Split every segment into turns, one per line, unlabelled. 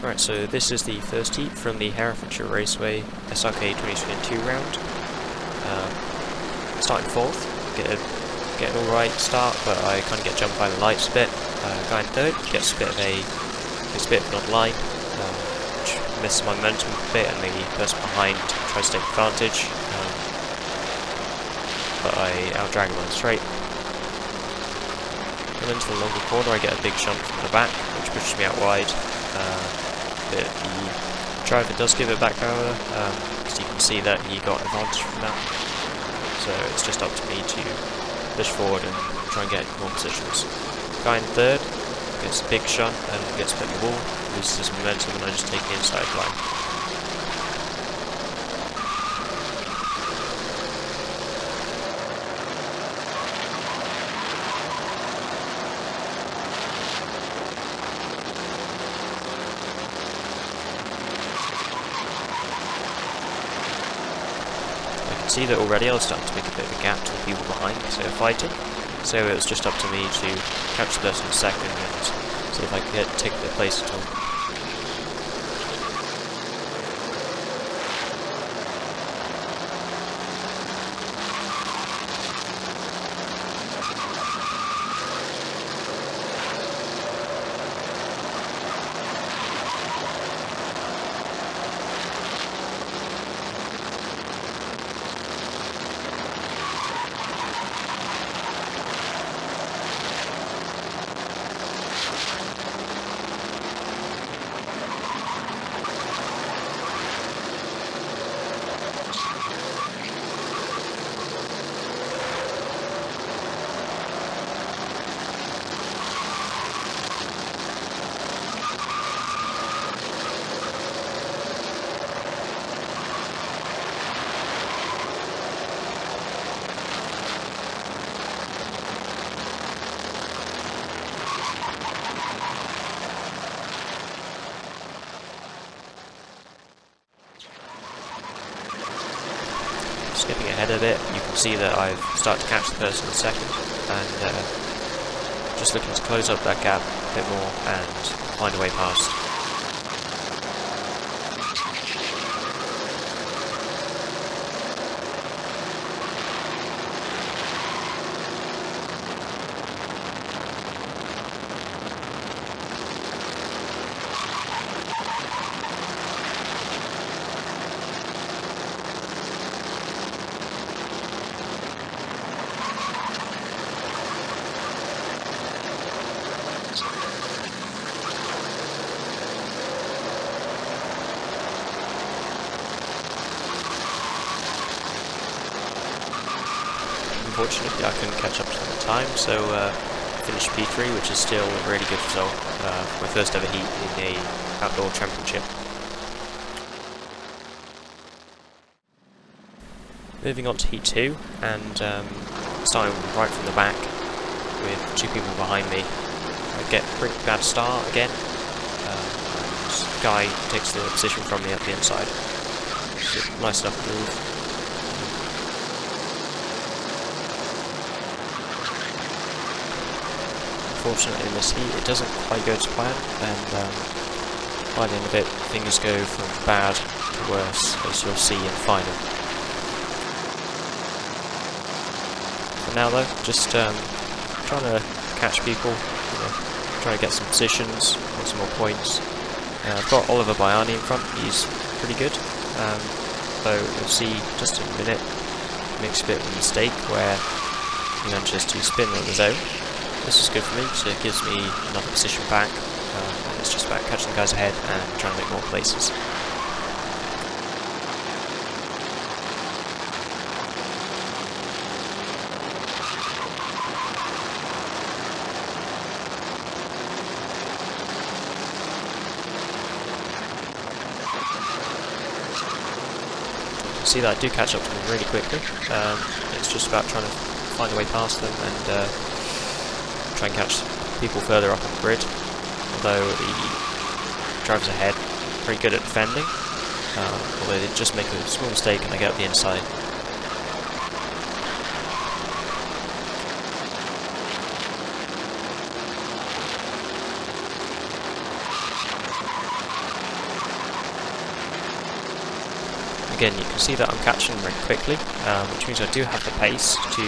Right, so this is the first heat from the Herefordshire Raceway SRK 2022 round. Starting 4th, get an alright start, but I kind of get jumped by the lights a bit. Guy in 3rd gets a bit of an online, which misses my momentum a bit, and the person behind tries to take advantage, but I outdrag him on the straight. And into the longer corner I get a big shunt from the back, which pushes me out wide. But the driver does give it back, however, because you can see that he got an advantage from that. So it's just up to me to push forward and try and get more positions. Guy in 3rd gets a big shunt and gets put in the wall, loses his momentum, and I just take the inside line. See that already I was starting to make a bit of a gap to the people behind because they were fighting, so it was just up to me to catch the person in second and see if I could take their place at all. Skipping ahead a bit, you can see that I've started to catch the person in second, and just looking to close up that gap a bit more and find a way past. Unfortunately, I couldn't catch up to them in time, so finished P3, which is still a really good result for my first ever heat in a outdoor championship. Moving on to Heat 2, and starting right from the back with 2 people behind me. I get a pretty bad start again, and Guy takes the position from me at the inside. It's a nice enough move. Unfortunately in this heat it doesn't quite go to plan, and by the end of it things go from bad to worse, as you'll see in the final. For now though, just trying to catch people, trying to get some positions, get some more points. I've got Oliver Baiani in front, he's pretty good, though you'll see just in a minute makes a bit of a mistake where he manages to spin on his own. This is good for me, so it gives me another position back, and it's just about catching the guys ahead and trying to make more places. See that I do catch up to them really quickly. It's just about trying to find a way past them and try and catch people further up on the grid, although the drivers ahead are pretty good at defending, although they just make a small mistake and they get up the inside. again, you can see that I'm catching them very quickly, which means I do have the pace to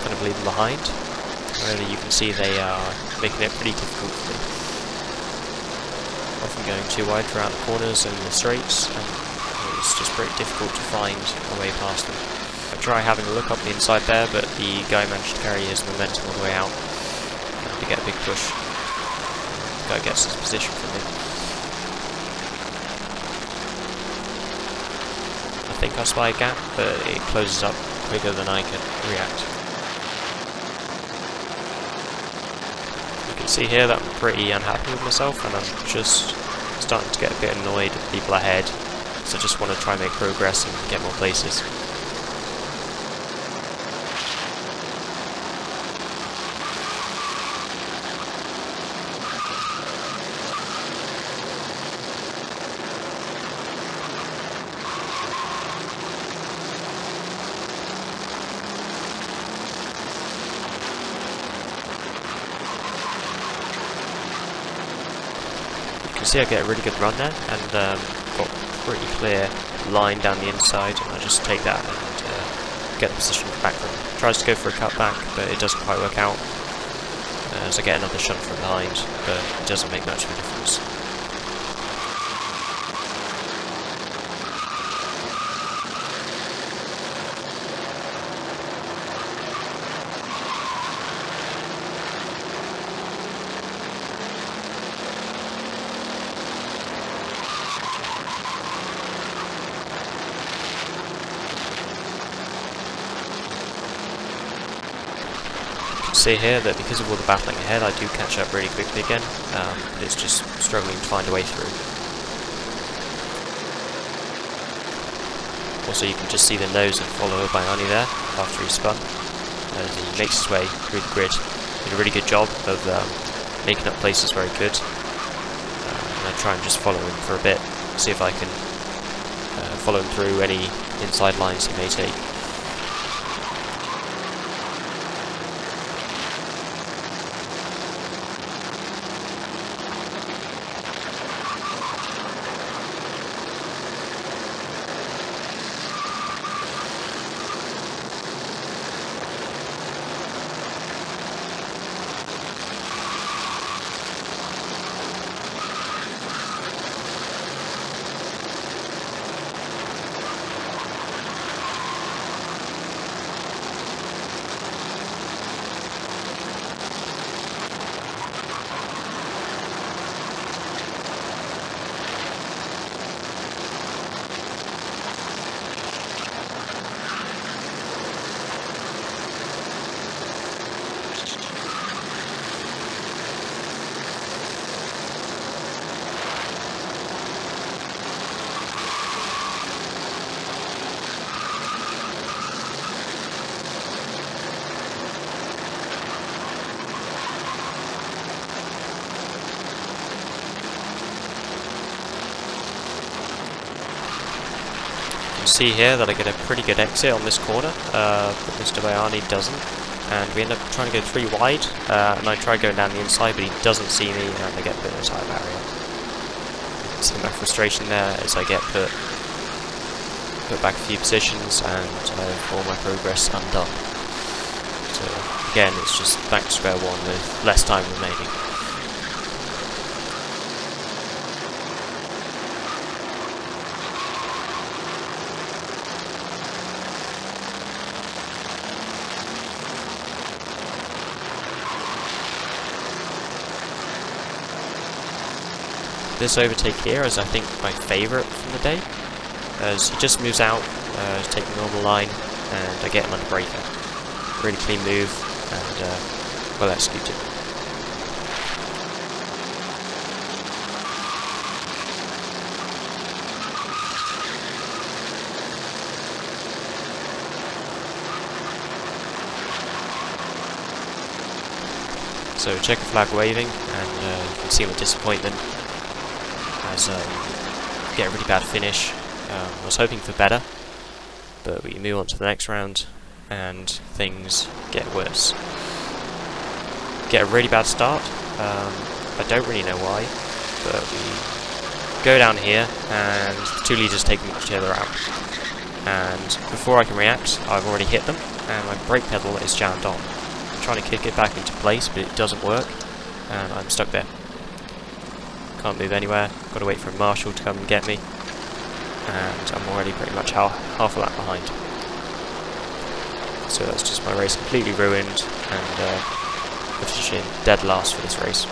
kind of leave them behind. Really, you can see they are making it pretty difficult for me. Often going too wide throughout the corners and the straights, and it's just pretty difficult to find a way past them. I try having a look up the inside there, but the guy managed to carry his momentum all the way out to get a big push. The guy gets his position from me. I think I spy a gap, but it closes up quicker than I can react. You can see here that I'm pretty unhappy with myself, and I'm just starting to get a bit annoyed at people ahead, so I just want to try and make progress and get more places. You can see I get a really good run there, and got a pretty clear line down the inside, and I just take that and get the position back from him. Tries to go for a cutback, but it doesn't quite work out, as I get another shunt from behind, but it doesn't make much of a difference. See here that because of all the battling ahead, I do catch up really quickly again, but it's just struggling to find a way through. Also, you can just see the nose of follower Bayani there after he spun, as he makes his way through the grid. Did a really good job of making up places where he could, and I try and just follow him for a bit, see if I can follow him through any inside lines he may take. You see here that I get a pretty good exit on this corner, but Mr. Bayani doesn't, and we end up trying to go 3 wide, and I try going down the inside, but he doesn't see me, and I get put in a tyre barrier. You can see my frustration there as I get put back a few positions, and I have all my progress undone. So again, it's just back to square one with less time remaining. This overtake here is, I think, my favourite from the day, as he just moves out, taking a normal line, and I get him under breaker. Really clean move, and well executed. So checker flag waving, and you can see my disappointment as get a really bad finish. I was hoping for better, but we move on to the next round and things get worse. Get a really bad start. I don't really know why, but we go down here, and the two leaders take each other out. And before I can react, I've already hit them, and my brake pedal is jammed on. I'm trying to kick it back into place, but it doesn't work, and I'm stuck there. Can't move anywhere, got to wait for a marshal to come and get me, and I'm already pretty much half a lap behind. So that's just my race completely ruined, and finishing dead last for this race.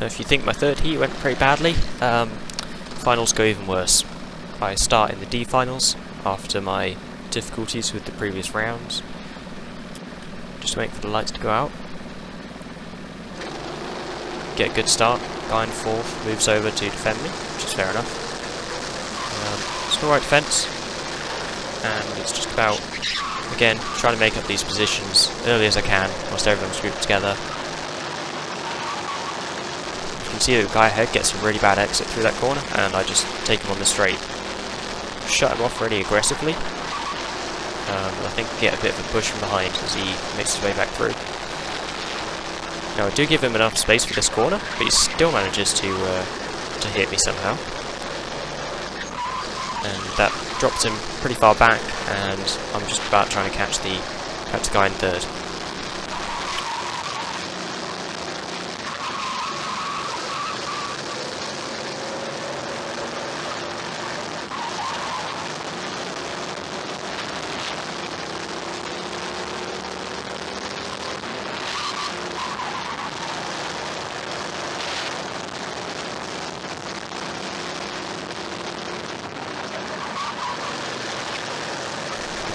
Now, if you think my third heat went pretty badly, finals go even worse. I start in the D finals after my difficulties with the previous rounds. Just waiting for the lights to go out. Get a good start. Guy in fourth moves over to defend me, which is fair enough. It's alright defence, and it's just about, again, trying to make up these positions early as I can whilst everyone's grouped together. You can see the guy ahead gets a really bad exit through that corner, and I just take him on the straight. Shut him off really aggressively. I think get a bit of a push from behind as he makes his way back through. Now I do give him enough space for this corner, but he still manages to hit me somehow. And that drops him pretty far back, and I'm just about trying to catch the guy in third.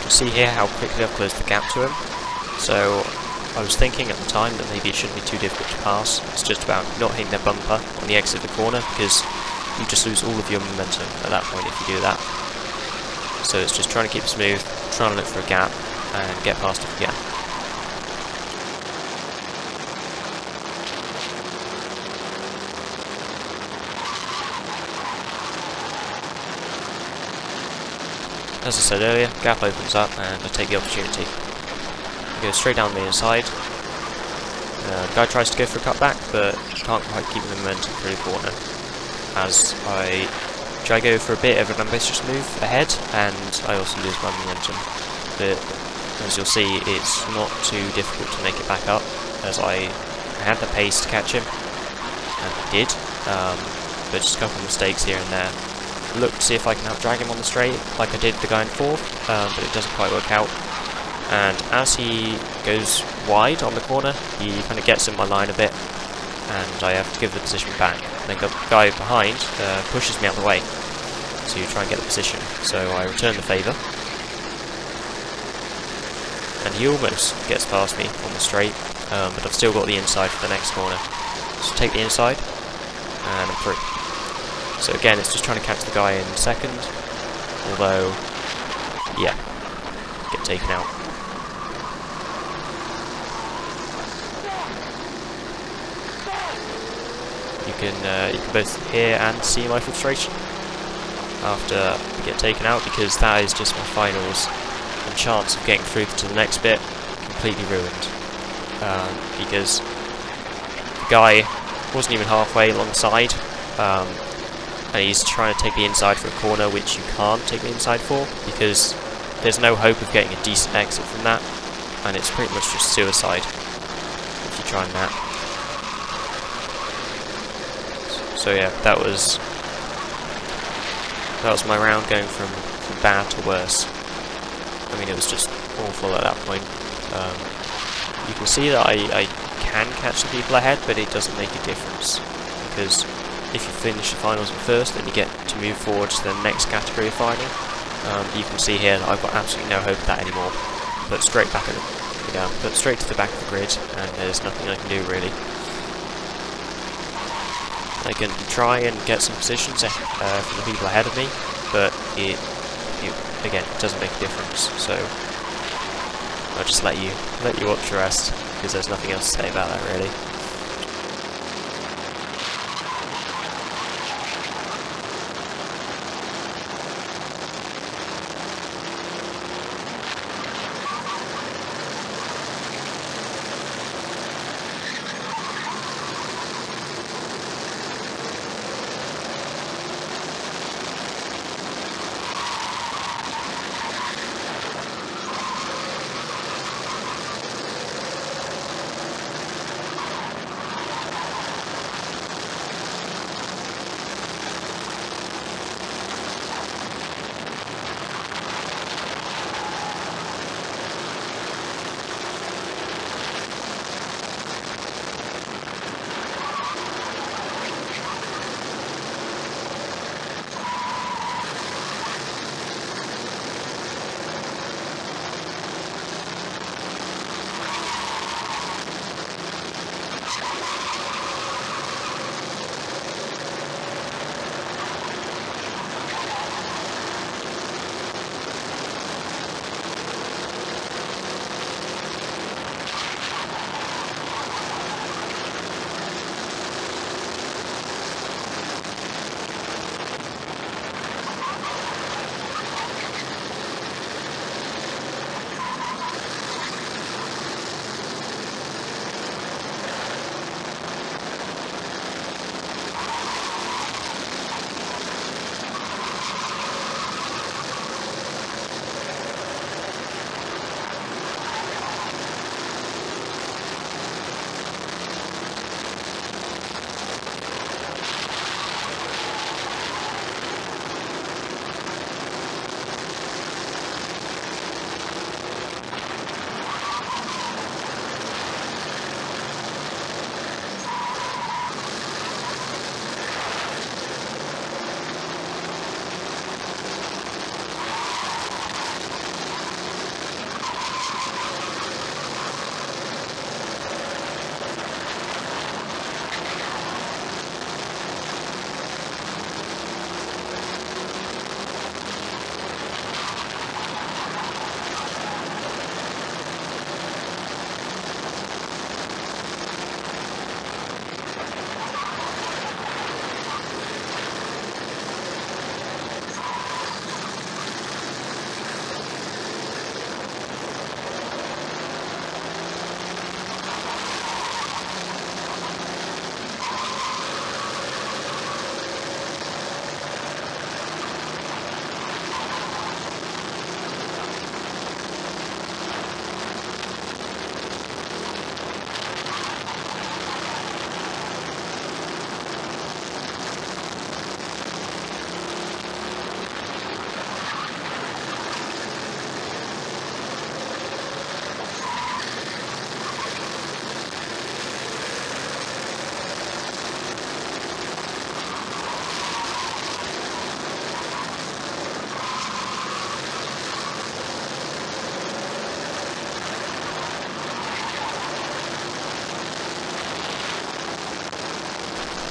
See here how quickly I've closed the gap to him. So I was thinking at the time that maybe it shouldn't be too difficult to pass. It's just about not hitting their bumper on the exit of the corner, because you just lose all of your momentum at that point if you do that. So it's just trying to keep it smooth, trying to look for a gap and get past it again. As I said earlier, gap opens up and I take the opportunity. I go straight down the inside. The guy tries to go for a cutback, but can't quite keep the momentum through the corner. As I try to go for a bit of an ambitious move ahead, and I also lose my momentum. But as you'll see, it's not too difficult to make it back up, as I had the pace to catch him, and I did, but just a couple of mistakes here and there. Look to see if I can drag him on the straight, like I did the guy in fourth, but it doesn't quite work out. And as he goes wide on the corner, he kind of gets in my line a bit, and I have to give the position back. Then the guy behind pushes me out of the way to try and get the position, so I return the favour. And he almost gets past me on the straight, but I've still got the inside for the next corner. So take the inside, and I'm through. So again, it's just trying to catch the guy in second, although, yeah, get taken out. You can both hear and see my frustration after I get taken out, because that is just my finals and chance of getting through to the next bit completely ruined. Because the guy wasn't even halfway alongside. And he's trying to take the inside for a corner, which you can't take the inside for, because there's no hope of getting a decent exit from that, and it's pretty much just suicide if you try and that. So yeah, that was my round, going from bad to worse. I mean, it was just awful at that point. You can see that I can catch the people ahead, but it doesn't make a difference, because if you finish the finals in first, then you get to move forward to the next category of final. You can see here that I've got absolutely no hope of that anymore. Put straight back put straight to the back of the grid, and there's nothing I can do really. I can try and get some positions from the people ahead of me, but it again, it doesn't make a difference. So I'll just let you watch the rest, because there's nothing else to say about that really.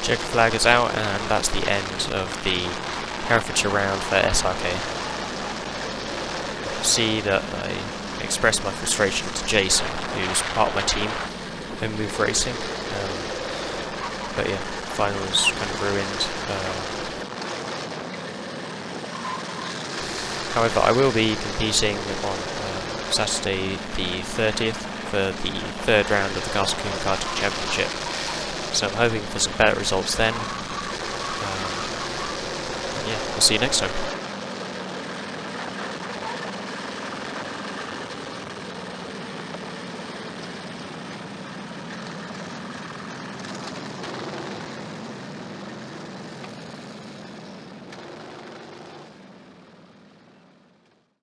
Checker flag is out, and that's the end of the Herefordshire round for SRK. See that I expressed my frustration to Jason, who's part of my team in Move Racing. But yeah, final was kind of ruined. However, I will be competing on Saturday the 30th for the third round of the Castle Combe Karting Championship. So I'm hoping for some better results then. Yeah, we'll see you next time.